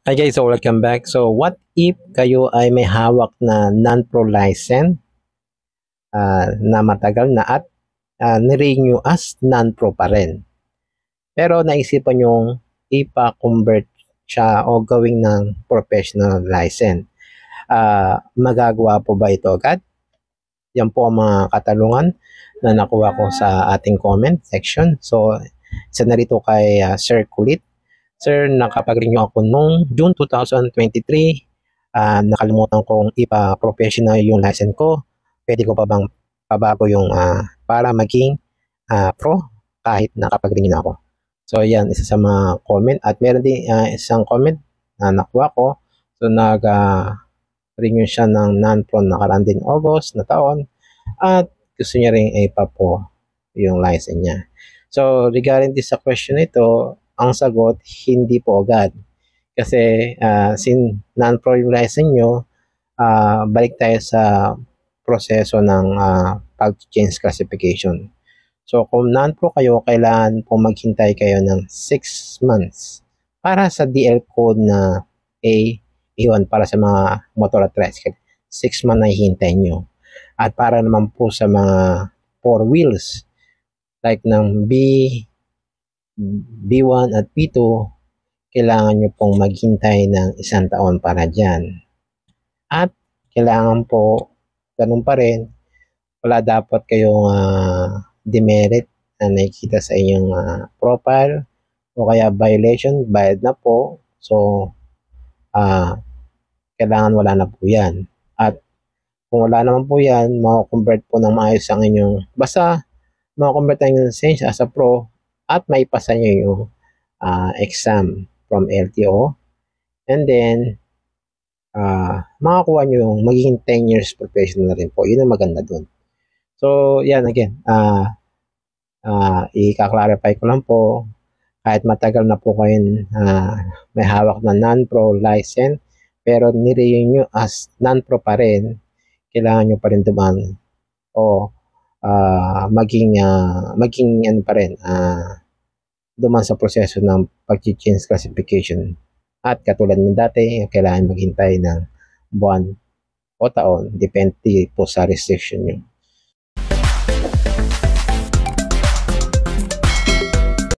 Hi guys, so welcome back. So what if kayo ay may hawak na non-pro license na matagal na at nirenew as non-pro pa rin. Pero naisipan yung ipa-convert siya o gawing ng professional license. Magagawa po ba ito agad? Yan po ang mga katanungan na nakuha ko sa ating comment section. So isa na rito kay Sir Kulit. Sir, nakapag-renew ako noong June 2023. Nakalimutan kong ipa-professional yung license ko. Pwede ko pa bang pabago yung para maging pro kahit nakapag-renew na ako. So yan, isa sa mga comment. At meron din isang comment na nakuha ko. So nag-renew siya ng non-pro nakaraan din August na taon. At gusto niya rin ipa-pro yung license niya. So regarding this sa question ito, ang sagot, hindi po agad. Kasi sin non-pro yung license nyo, balik tayo sa proseso ng pag-change classification. So kung non-pro kayo, kailangan po maghintay kayo ng 6 months para sa DL code na A1 para sa mga motor at tricycle. 6 months na hihintay nyo. At para naman po sa mga 4 wheels, like ng B1 at B2, kailangan nyo pong maghintay ng 1 taon para dyan. At kailangan po, ganun pa rin, wala dapat kayong demerit na nakikita sa inyong profile o kaya violation, bayad na po. So, kailangan wala na po yan. At kung wala naman po yan, makakonvert po ng maayos ang inyong, basta makakonvert ang inyong lisensya as a pro at maipasa nyo yung exam from LTO. And then, makakuha nyo yung magiging 10 years professional na rin po. Yun ang maganda dun. So, yan again. I-clarify ko lang po, kahit matagal na po kayo may hawak na non-pro license, pero nirenew nyo as non-pro pa rin, kailangan nyo pa rin dumaan o maging ano pa rin, dumaan sa proseso ng pag-change classification. At katulad ng dati, kailangan maghintay ng buwan o taon, depende po sa restriction nyo.